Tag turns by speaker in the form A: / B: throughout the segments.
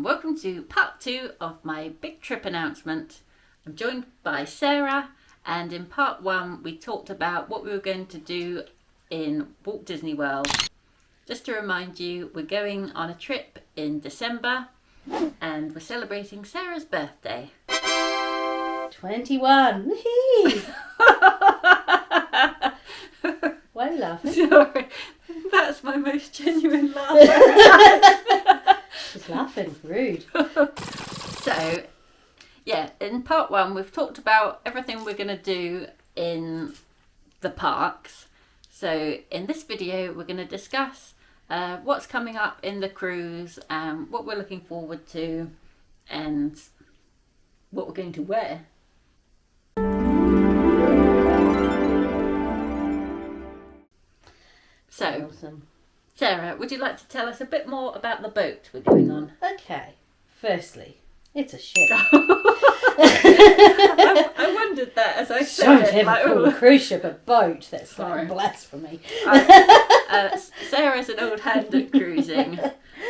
A: welcome to part 2 of my big trip announcement. I'm joined by Sarah, and in part 1 we talked about what we were going to do in Walt Disney World. Just to remind you, we're going on a trip in December and we're celebrating Sarah's birthday.
B: 21. Whee! Why are you laughing?
A: Sorry, that's my most genuine laugh.
B: She's laughing. Rude.
A: So, yeah, in part 1 we've talked about everything we're going to do in the parks. So in this video we're going to discuss what's coming up in the cruise, what we're looking forward to, and what we're going to wear. So,
B: Awesome.
A: Sarah, would you like to tell us a bit more about the boat we're going on?
B: Okay. Firstly, it's a ship.
A: I wondered that as I said
B: Don't
A: it.
B: ever call a cruise ship a boat. That's
A: Sorry.
B: like blasphemy.
A: Sarah's an old hand at cruising,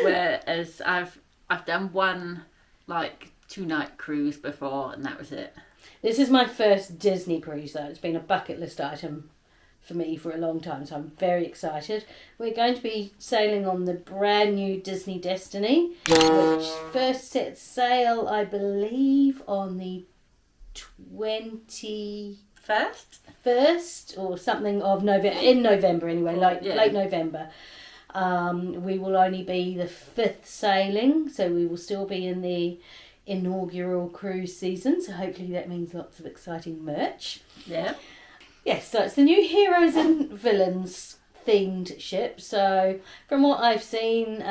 A: whereas I've done one 2-night cruise before, and that was it.
B: This is my first Disney cruise, though. It's been a bucket list item for me for a long time, so I'm very excited. We're going to be sailing on the brand new Disney Destiny, which first set sail, I believe, on the 21st or something of November, in November anyway, late November. We will only be the 5th sailing, so we will still be in the inaugural cruise season, so hopefully that means lots of exciting merch.
A: Yeah.
B: Yes, so it's the new Heroes and Villains themed ship. So from what I've seen,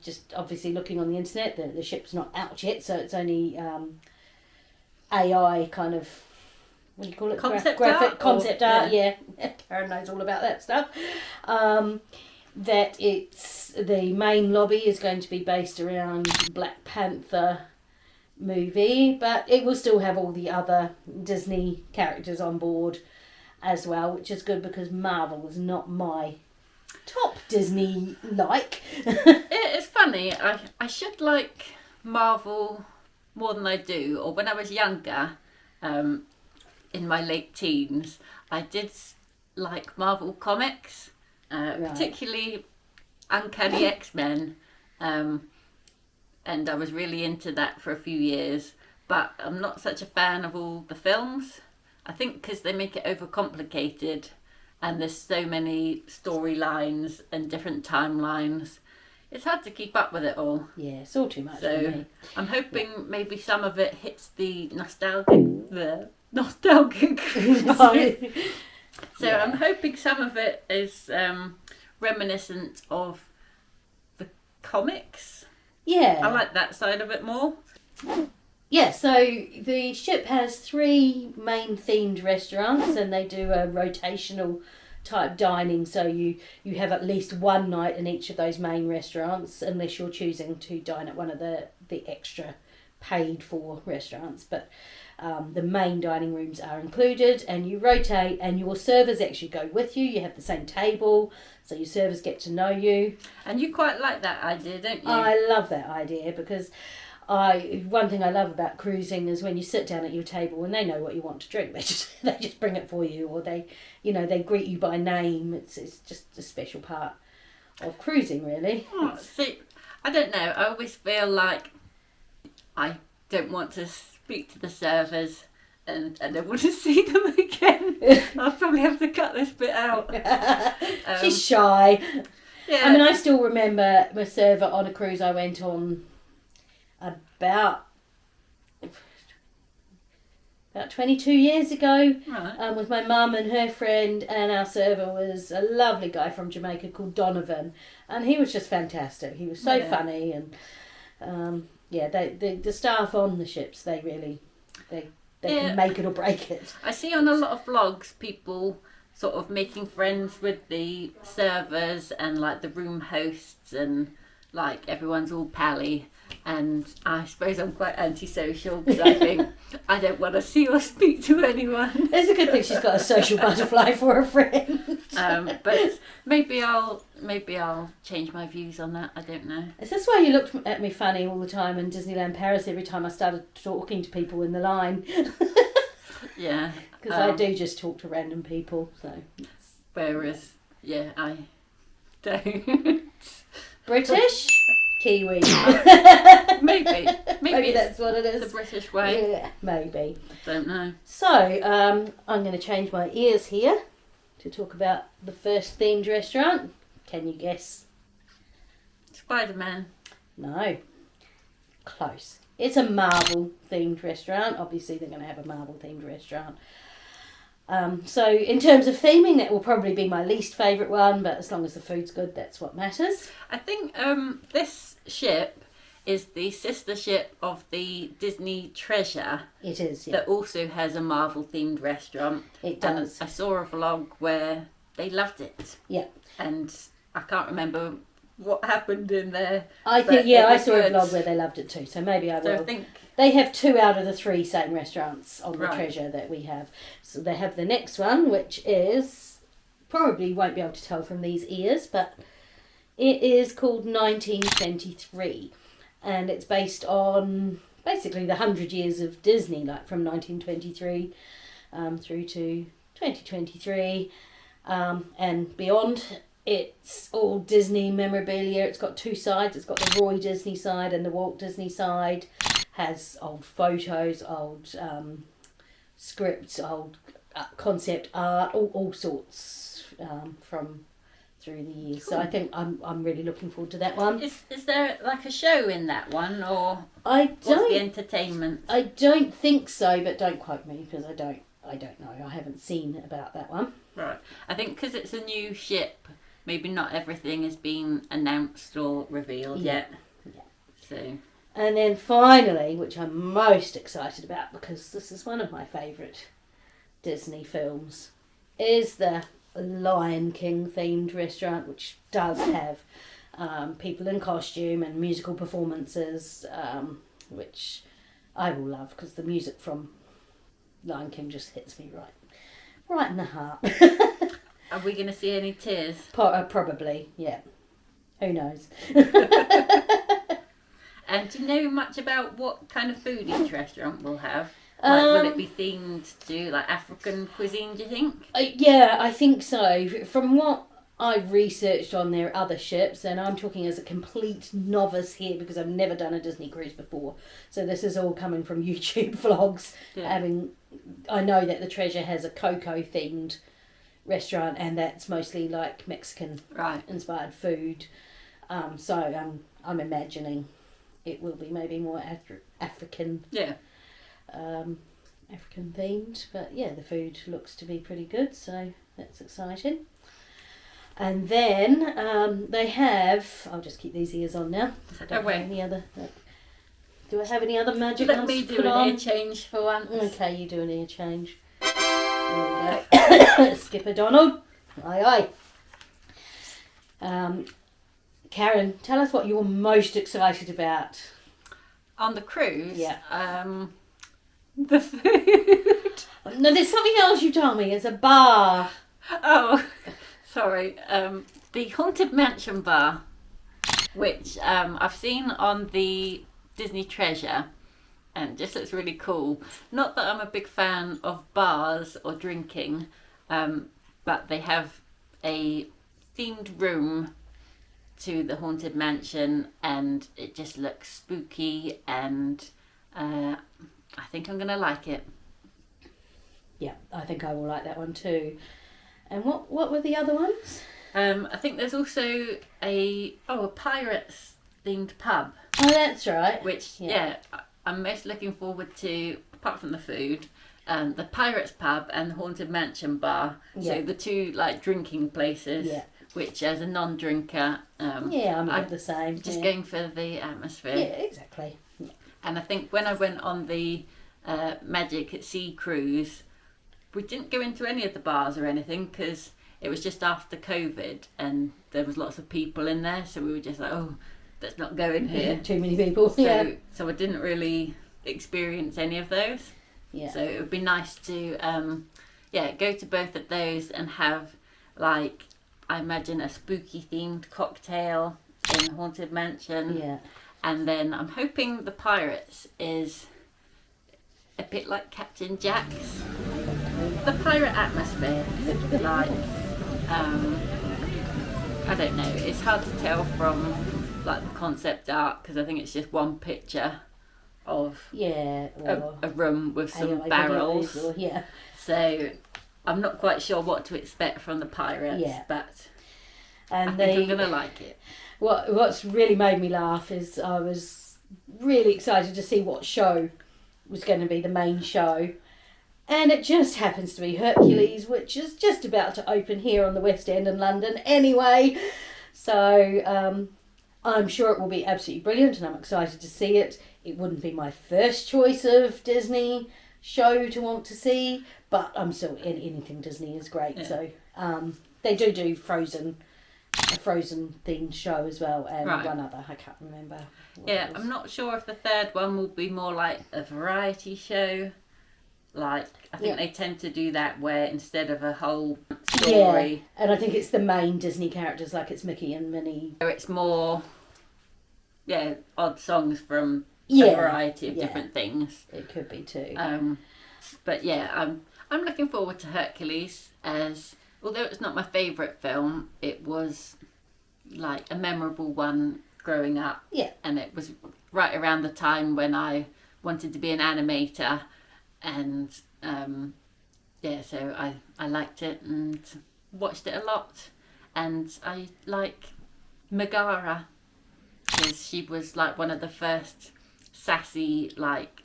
B: just obviously looking on the internet, the ship's not out yet, so it's only AI kind of, what do you call it?
A: Concept
B: art, yeah. Karen knows all about that stuff. That it's, the main lobby is going to be based around Black Panther movie, but it will still have all the other Disney characters on board as well, which is good because Marvel was not my top Disney like.
A: It's funny, I should like Marvel more than I do, or when I was younger, in my late teens, I did like Marvel comics, particularly Uncanny X-Men, and I was really into that for a few years, but I'm not such a fan of all the films. I think because they make it overcomplicated and there's so many storylines and different timelines, it's hard to keep up with it all.
B: Yeah, it's all too much for
A: So
B: me.
A: I'm hoping maybe some of it hits the nostalgic. So I'm hoping some of it is reminiscent of the comics.
B: Yeah.
A: I like that side of it more.
B: Yeah, so the ship has 3 main themed restaurants, and they do a rotational type dining, so you have at least one night in each of those main restaurants, unless you're choosing to dine at one of the extra paid for restaurants. But the main dining rooms are included, and you rotate, and your servers actually go with you. You have the same table, so your servers get to know you.
A: And you quite like that idea, don't you?
B: I love that idea because one thing I love about cruising is when you sit down at your table and they know what you want to drink. They just bring it for you, or they greet you by name. It's just a special part of cruising, really.
A: See, I don't know. I always feel like I don't want to speak to the servers and I don't want to see them again. I'll probably have to cut this bit out.
B: She's shy.
A: Yeah.
B: I mean, I still remember my server on a cruise I went on about 22 years ago,
A: Right.
B: with my mum and her friend, and our server was a lovely guy from Jamaica called Donovan, and he was just fantastic. He was so funny, and the staff on the ships, they can make it or break it.
A: I see on a lot of vlogs people sort of making friends with the servers and the room hosts, and everyone's all pally. And I suppose I'm quite antisocial because I think I don't want to see or speak to anyone.
B: It's a good thing she's got a social butterfly for a friend.
A: But maybe I'll change my views on that. I don't know.
B: Is this why you looked at me funny all the time in Disneyland Paris every time I started talking to people in the line?
A: Yeah.
B: Because I do just talk to random people. So.
A: Whereas, yeah, I don't.
B: British? Kiwi.
A: Maybe
B: that's what it is.
A: The British way.
B: Yeah, maybe.
A: Don't know.
B: So, I'm going to change my ears here to talk about the first themed restaurant. Can you guess?
A: Spider-Man.
B: No. Close. It's a Marvel themed restaurant. Obviously, they're going to have a Marvel themed restaurant. So, in terms of theming, that will probably be my least favourite one, but as long as the food's good, that's what matters.
A: I think this ship is the sister ship of the Disney Treasure.
B: It is, yeah.
A: That also has a Marvel themed restaurant.
B: It does.
A: And I saw a vlog where they loved it.
B: Yeah.
A: And I can't remember what happened in there.
B: I think, yeah, I saw a vlog where they loved it too, so maybe I will.
A: So I think
B: they have 2 out of the 3 same restaurants on the
A: Right.
B: Treasure that we have. So they have the next one, which is, probably won't be able to tell from these ears, but it is called 1923. And it's based on basically the 100 years of Disney, like from 1923 through to 2023 and beyond. It's all Disney memorabilia. It's got 2 sides. It's got the Roy Disney side and the Walt Disney side. Has old photos, old scripts, old concept art, all sorts from through the years. Cool. So I think I'm really looking forward to that one.
A: Is there like a show in that one, or what's the entertainment?
B: I don't think so, but don't quote me because I don't know. I haven't seen about that one.
A: Right. I think because it's a new ship, maybe not everything has been announced or revealed yet.
B: Yeah.
A: So.
B: And then finally, which I'm most excited about because this is one of my favourite Disney films, is the Lion King themed restaurant, which does have people in costume and musical performances, which I will love because the music from Lion King just hits me right in the heart.
A: Are we going to see any tears?
B: Probably, yeah. Who knows?
A: And do you know much about what kind of food each restaurant will have? Like, will it be themed to like African cuisine, do you think?
B: Yeah, I think so. From what I've researched on their other ships, and I'm talking as a complete novice here because I've never done a Disney cruise before. So this is all coming from YouTube vlogs.
A: Yeah.
B: I know that the Treasure has a cocoa themed restaurant and that's mostly like Mexican inspired food. So I'm imagining it will be maybe more African.
A: Yeah.
B: African themed, but yeah, the food looks to be pretty good, so that's exciting. And then they have, I'll just keep these ears on now. I don't have any other. Do I have any other magic?
A: Let me do an ear change for once.
B: Okay, you do an ear change. There we go. Skipper Donald. Aye aye. Karen, tell us what you're most excited about.
A: On the cruise?
B: Yeah.
A: The food.
B: No, there's something else you told me. It's a bar.
A: Oh, sorry. The Haunted Mansion bar, which I've seen on the Disney Treasure, and just looks really cool. Not that I'm a big fan of bars or drinking, but they have a themed room to the Haunted Mansion, and it just looks spooky, and I think I'm going to like it.
B: Yeah, I think I will like that one too. And what were the other ones?
A: I think there's also a pirates themed pub.
B: Oh, that's right.
A: Which I'm most looking forward to, apart from the food, the pirates pub and the Haunted Mansion bar. Yeah. So the 2 like drinking places. Yeah. Which as a non-drinker, I'm
B: the same.
A: Just going for the atmosphere.
B: Yeah, exactly. Yeah.
A: And I think when I went on the Magic at Sea cruise, we didn't go into any of the bars or anything because it was just after COVID and there was lots of people in there, so we were just like, oh, let's not go in here.
B: Too many people.
A: So I didn't really experience any of those.
B: Yeah.
A: So it would be nice to go to both of those and have like, I imagine a spooky themed cocktail in Haunted Mansion.
B: Yeah.
A: And then I'm hoping the Pirates is a bit like Captain Jack's. The pirate atmosphere, like, I don't know, it's hard to tell from like the concept art because I think it's just one picture of a room with some barrels.
B: Yeah.
A: So I'm not quite sure what to expect from the Pirates, but I think I'm going to like it.
B: What's really made me laugh is I was really excited to see what show was going to be the main show. And it just happens to be Hercules, which is just about to open here on the West End in London anyway. So I'm sure it will be absolutely brilliant and I'm excited to see it. It wouldn't be my first choice of Disney show to want to see, but I'm still anything Disney is great. Yeah. So they do a Frozen themed show as well, and one other I can't remember.
A: Yeah, I'm not sure if the third one will be more like a variety show. Like I think they tend to do that where instead of a whole story,
B: and I think it's the main Disney characters, like it's Mickey and Minnie.
A: It's more odd songs from a variety of different things.
B: It could be too.
A: But yeah, I'm looking forward to Hercules, as although it's not my favourite film, it was like a memorable one growing up.
B: Yeah.
A: And it was right around the time when I wanted to be an animator, and so I liked it and watched it a lot. And I like Megara, because she was like one of the first sassy, like,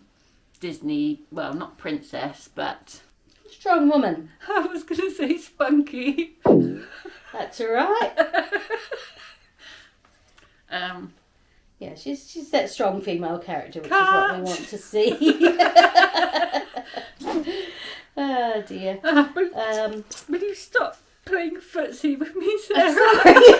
A: Disney, well, not princess, but
B: strong woman.
A: I was going to say spunky.
B: That's all right. Yeah, she's that strong female character, which is what we want to see. Oh dear.
A: Will you stop playing footsie with me, Sarah?
B: I'm sorry, I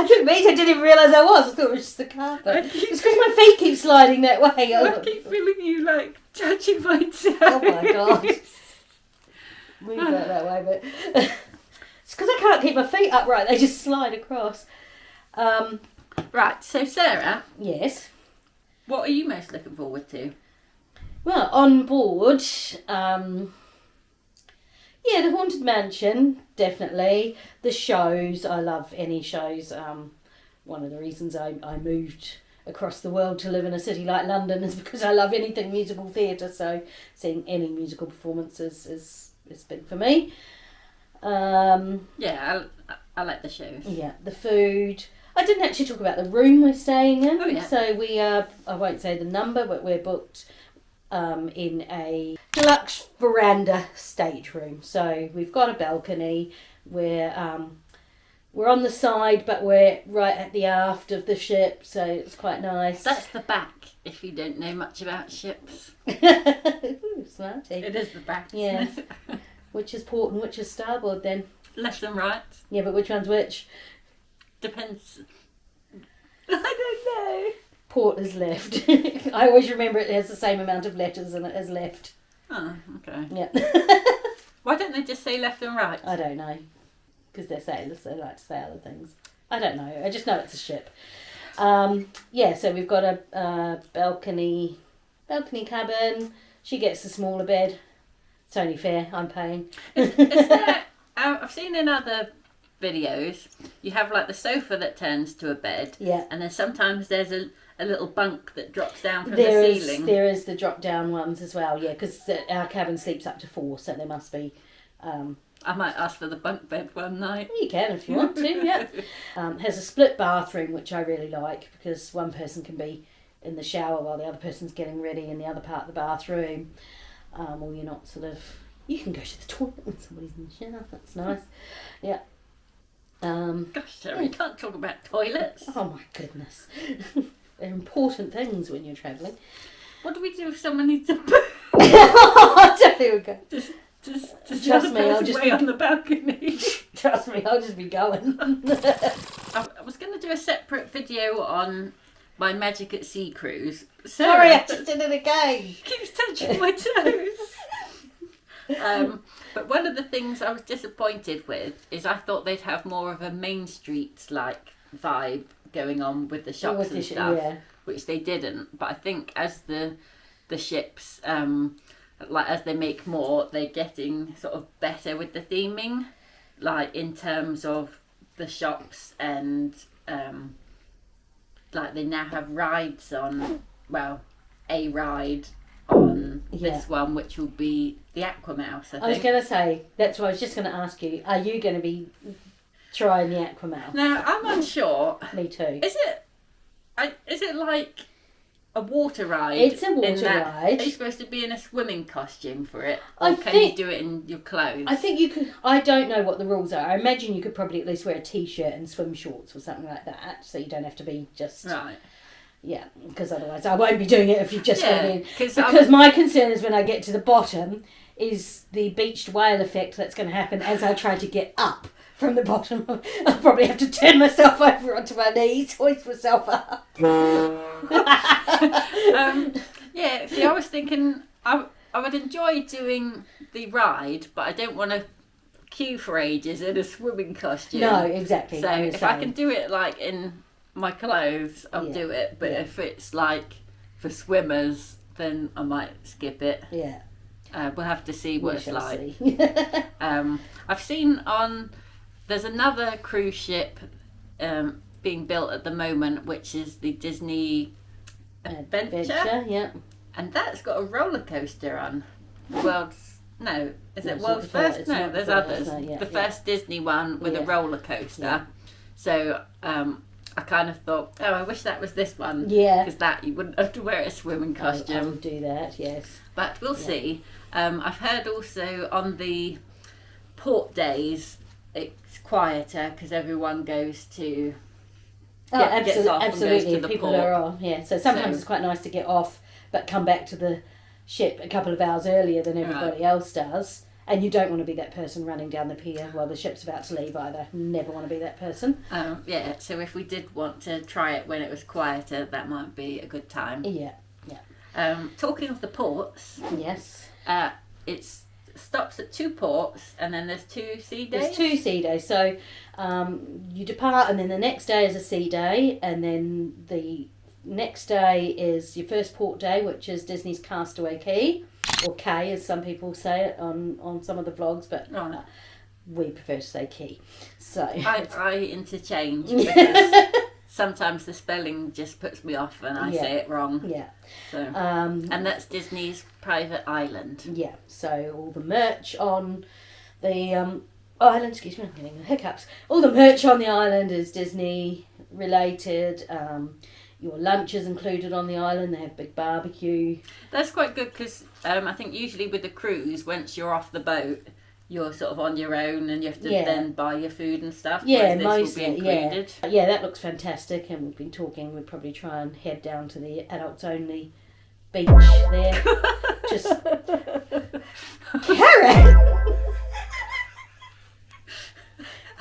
B: didn't mean to. I didn't even realise I was. I thought it was just the carpet. It's because my feet keep sliding that way.
A: I keep feeling you like touching my toes.
B: Oh my god. Move that way, but it's because I can't keep my feet upright. They just slide across.
A: Right, so Sarah.
B: Yes.
A: What are you most looking forward to?
B: Well, on board, the Haunted Mansion, definitely. The shows, I love any shows. One of the reasons I moved across the world to live in a city like London is because I love anything musical theatre, so seeing any musical performances is big for me.
A: I like the shows.
B: Yeah, the food. I didn't actually talk about the room we're staying in.
A: Oh, yeah.
B: So we are, I won't say the number, but we're booked in a deluxe veranda stateroom. So we've got a balcony. We're on the side, but we're right at the aft of the ship, so it's quite nice.
A: That's the back, if you don't know much about ships.
B: Ooh, smarty.
A: It is the back,
B: yeah.
A: isn't it?
B: Which is port and which is starboard then?
A: Left and right.
B: Yeah, but which one's which?
A: Depends. I don't know.
B: Port is left. I always remember it has the same amount of letters in it as left.
A: Oh, okay.
B: Yeah.
A: Why don't they just say left and right?
B: I don't know. Because they're sailors, they like to say other things. I don't know. I just know it's a ship. So we've got a balcony cabin. She gets the smaller bed. It's only fair. I'm paying.
A: Is there, I've seen in other videos, you have like the sofa that turns to a bed.
B: Yeah.
A: And then sometimes there's a little bunk that drops down from the ceiling.
B: There is the drop down ones as well, yeah, because our cabin sleeps up to 4, so there must be...
A: I might ask for the bunk bed one night.
B: You can if you want to, yeah. Has a split bathroom, which I really like, because one person can be in the shower while the other person's getting ready in the other part of the bathroom. Or you're not you can go to the toilet when somebody's in the shower, that's nice. Yeah.
A: Gosh, Sarah, you can't talk about toilets.
B: Oh my goodness. They're important things when you're travelling.
A: What do we do if someone needs a poo?
B: Don't even go.
A: Just
B: trust me, I'll just
A: be on the balcony.
B: Trust me, I'll just be going.
A: I was going to do a separate video on my Magic at Sea cruise.
B: Sorry, I just did it again.
A: Keeps touching my toes. But one of the things I was disappointed with is I thought they'd have more of a Main Street like vibe going on with the shops and stuff, which they didn't. But I think as the ships, like as they make more, they're getting sort of better with the theming, like in terms of the shops and like they now have rides on. Well, a ride on this one, which will be the Aqua Mouse. I
B: was going to say, that's what I was just going to ask you. Are you going to be trying the Aqua Mouse?
A: No, I'm unsure.
B: Me too.
A: Is it like a water ride?
B: It's a water ride.
A: Are you supposed to be in a swimming costume for it?
B: Or
A: can you do it in your clothes?
B: I think you could. I don't know what the rules are. I imagine you could probably at least wear a t-shirt and swim shorts or something like that, so you don't have to be just...
A: Right.
B: Yeah, because otherwise I won't be doing it if you just went in.
A: Because
B: my concern is when I get to the bottom is the beached whale effect that's going to happen as I try to get up from the bottom. I'll probably have to turn myself over onto my knees, hoist myself up.
A: Yeah, see, I was thinking I would enjoy doing the ride, but I don't want to queue for ages in a swimming costume.
B: No, exactly.
A: So if I can do it like in my clothes, I'll do it. But if it's like for swimmers, then I might skip it.
B: Yeah.
A: We'll have to see what it's like.
B: See.
A: I've seen there's another cruise ship being built at the moment, which is the Disney Adventure.
B: Yeah.
A: And that's got a roller coaster on. World's first? No, there's others. The first Disney one with a roller coaster.
B: Yeah.
A: So I kind of thought, I wish that was this one.
B: Yeah.
A: Because that you wouldn't have to wear a swimming costume.
B: I would do that, yes.
A: But we'll see. I've heard also on the port days it's quieter because everyone goes to gets off
B: absolutely.
A: And goes to the
B: People
A: port.
B: are off. Yeah, so sometimes it's quite nice to get off, but come back to the ship a couple of hours earlier than everybody else does. And you don't want to be that person running down the pier while the ship's about to leave either. Never want to be that person.
A: So if we did want to try it when it was quieter, that might be a good time.
B: Yeah.
A: Talking of the ports,
B: yes,
A: it stops at 2 ports and then there's 2 sea days.
B: There's 2 sea days. So you depart and then the next day is a sea day and then the next day is your first port day, which is Disney's Castaway Cay. Or Cay, as some people say it on some of the vlogs, but we prefer to say Cay. So
A: I interchange because sometimes the spelling just puts me off and I say it wrong.
B: Yeah.
A: So, and that's Disney's private island.
B: Yeah. So all the merch on the island, excuse me, I'm getting the hiccups. All the merch on the island is Disney related. Your lunch is included on the island. They have a big barbecue.
A: That's quite good because I think usually with the cruise, once you're off the boat, you're sort of on your own and you have to then buy your food and stuff.
B: Yeah,
A: this will be included.
B: Yeah, that looks fantastic. And we've been talking, we'd probably try and head down to the adults only beach there. Just Karen!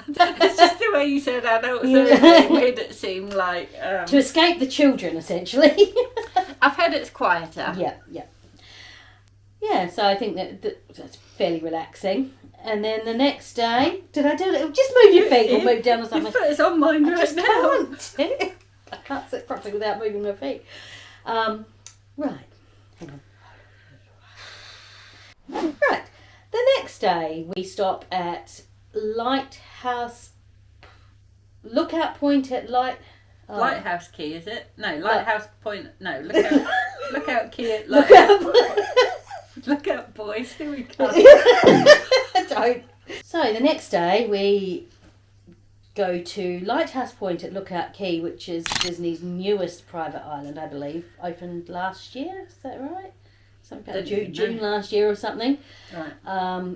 A: It's just the way you said adults only made it seem like...
B: to escape the children, essentially.
A: I've heard it's quieter.
B: Yeah, so I think that's fairly relaxing. And then the next day... Did I do it? Just move your feet or move down or something.
A: Your foot is on mine right now.
B: I can't sit properly without moving my feet. Right. Hang on. Right. The next day we stop at Lighthouse... Lookout Point at
A: Lighthouse Key, is it? No, Lighthouse Point... No, Lookout Key at Lookout Boys, here we go.
B: Don't. So the next day we go to Lighthouse Point at Lookout Cay, which is Disney's newest private island, I believe. Opened last year, is that right? Something about June last year or something.
A: Right.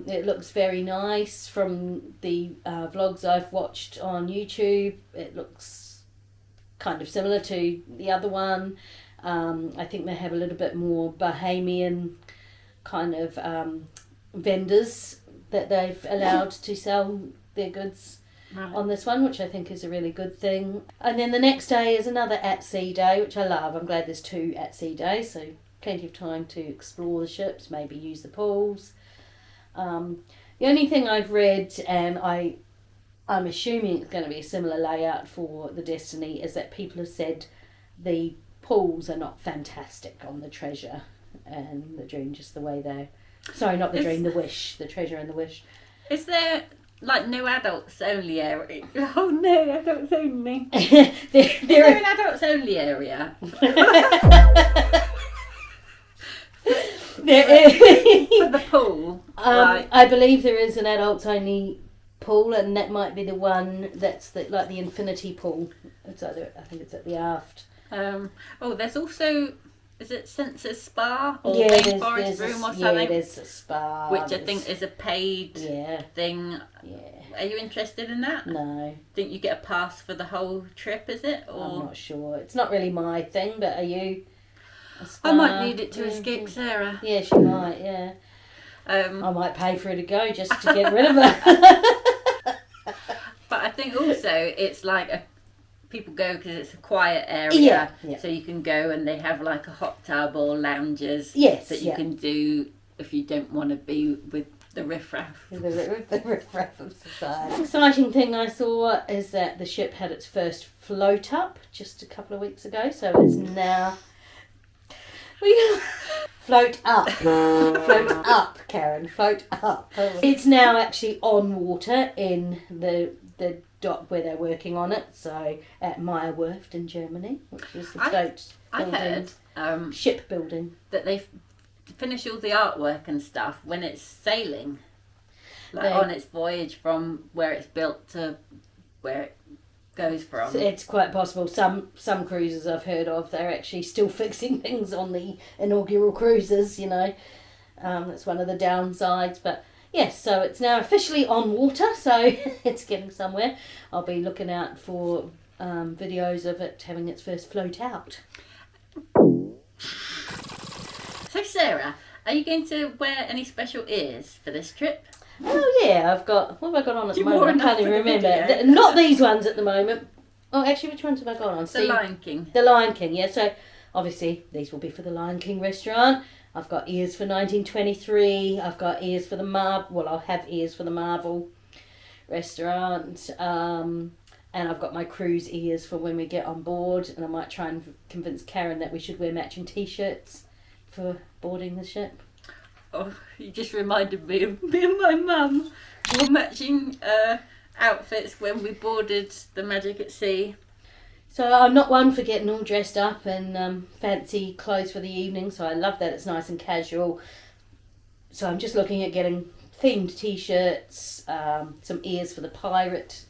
B: It looks very nice from the vlogs I've watched on YouTube. It looks kind of similar to the other one. I think they have a little bit more Bahamian kind of vendors that they've allowed to sell their goods on this one, which I think is a really good thing. And then the next day is another at-sea day, which I love. I'm glad there's 2 at-sea days, so plenty of time to explore the ships, maybe use the pools. The only thing I've read, and I'm assuming it's going to be a similar layout for the Destiny, is that people have said the pools are not fantastic on the Treasure and the Dream, just the way they're... Sorry, not the Dream, the Wish. The Treasure and the Wish.
A: Is there, like, no adults only area? Oh no, adults only.
B: Is
A: there an adults only area? For the pool?
B: I believe there is an adults only pool, and that might be the one that's like the infinity pool. It's either, I think it's at the aft.
A: There's also, is it Senses Spa or
B: Rainforest
A: Room or something?
B: Yeah, there's a spa.
A: Which I think is a paid thing.
B: Yeah.
A: Are you interested in that?
B: No.
A: Think you get a pass for the whole trip, is it? Or...
B: I'm not sure. It's not really my thing, but are you?
A: I might need it to escape Sarah.
B: Yeah, she might, yeah. I might pay for her to go just to get rid of her.
A: But I think also it's like people go because it's a quiet area, so you can go and they have like a hot tub or lounges that you can do if you don't want to be with the riffraff.
B: The riffraff of society. Exciting thing I saw is that the ship had its first float up just a couple of weeks ago, so it's now... Float up. Float up, Karen. Float up. It's now actually on water in the dock where they're working on it, so at Meyerwerft in Germany, which is the boat building, shipbuilding.
A: That they finish all the artwork and stuff when it's sailing, like on its voyage from where it's built to where it goes from.
B: It's quite possible. Some cruises I've heard of, they're actually still fixing things on the inaugural cruises, you know. That's one of the downsides, but yes, so it's now officially on water, so it's getting somewhere. I'll be looking out for videos of it having its first float out.
A: So Sarah, are you going to wear any special ears for this trip?
B: Oh yeah, I've got... What have I got on at the moment? I can't even remember. Not these ones at the moment. Oh, actually, which ones have I got on?
A: The Lion King.
B: The Lion King, yeah. So, obviously, these will be for the Lion King restaurant. I've got ears for 1923. I've got ears for the Marvel... Well, I'll have ears for the Marvel restaurant. And I've got my cruise ears for when we get on board. And I might try and convince Karen that we should wear matching T-shirts for boarding the ship.
A: Oh, you just reminded me of me and my mum were matching outfits when we boarded the Magic at Sea.
B: So I'm not one for getting all dressed up and fancy clothes for the evening, so I love that it's nice and casual. So I'm just looking at getting themed T-shirts, some ears for the pirate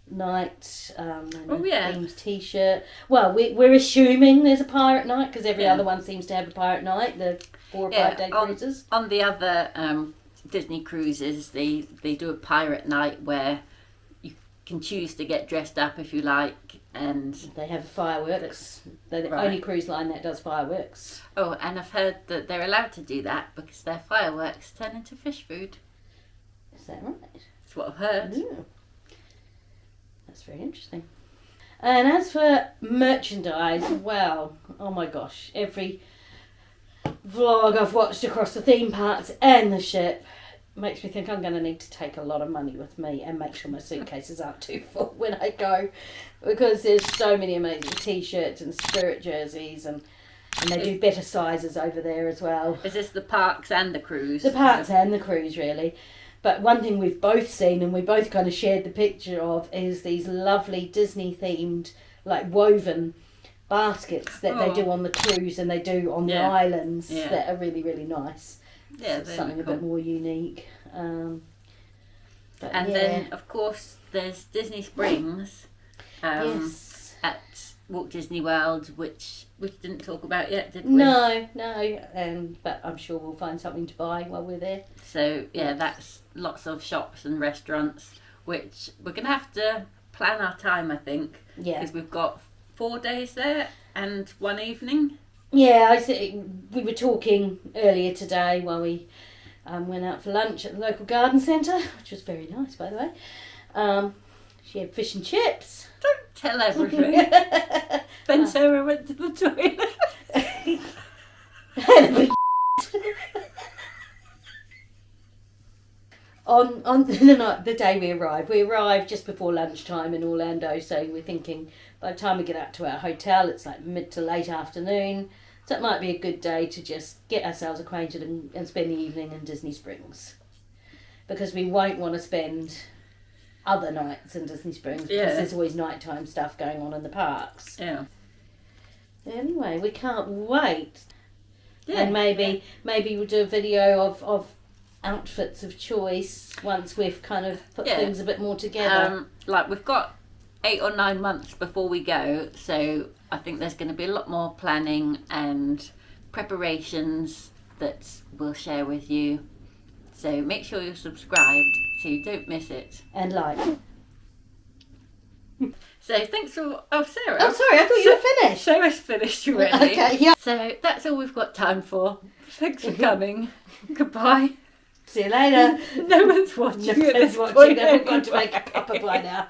B: night, and a themed T-shirt. Well, we're assuming there's a pirate night because every other one seems to have a pirate night, the 4 or 5 day cruises.
A: On the other Disney cruises, they do a pirate night where you can choose to get dressed up if you like, and
B: they have fireworks. They're the only cruise line that does fireworks.
A: Oh, and I've heard that they're allowed to do that because their fireworks turn into fish food.
B: Is that right?
A: That's what I've heard.
B: Ooh. That's very interesting. And as for merchandise, well, oh my gosh, every vlog I've watched across the theme parks and the ship makes me think I'm going to need to take a lot of money with me and make sure my suitcases aren't too full when I go, because there's so many amazing T-shirts and spirit jerseys, and they do better sizes over there as well.
A: Is this the parks and the cruise?
B: The parks and the cruise, really. But one thing we've both seen, and we both kind of shared the picture of, is these lovely Disney-themed, like woven baskets that they do on the cruise and they do on the islands that are really, really nice.
A: Yeah,
B: so something cool. A bit more unique.
A: Then, of course, there's Disney Springs at Walt Disney World, which we didn't talk about yet, did we?
B: No. But I'm sure we'll find something to buy while we're there.
A: So, that's lots of shops and restaurants, which we're going to have to plan our time, I think. Yeah. Because we've got 4 days there and 1 evening.
B: Yeah, we were talking earlier today while we went out for lunch at the local garden centre, which was very nice, by the way. She had fish and chips.
A: Don't tell everything. Then Sarah went to the toilet.
B: on the day we arrive just before lunchtime in Orlando, so we're thinking by the time we get out to our hotel it's like mid to late afternoon, so it might be a good day to just get ourselves acquainted and spend the evening in Disney Springs, because we won't want to spend other nights in Disney Springs because there's always nighttime stuff going on in the parks.
A: Yeah.
B: Anyway, we can't wait.
A: Yeah.
B: And maybe we'll do a video of outfits of choice once we've kind of put things a bit more together.
A: Like we've got 8 or 9 months before we go, so I think there's going to be a lot more planning and preparations that we'll share with you. So make sure you're subscribed so you don't miss it.
B: And like.
A: So thanks for... Oh, Sarah.
B: Oh, sorry, I thought you were finished.
A: Sarah's finished already.
B: Okay, yeah.
A: So that's all we've got time for. Thanks for coming. Goodbye.
B: See you later.
A: No one's watching.
B: No one's watching. I've got to make a cuppa by now.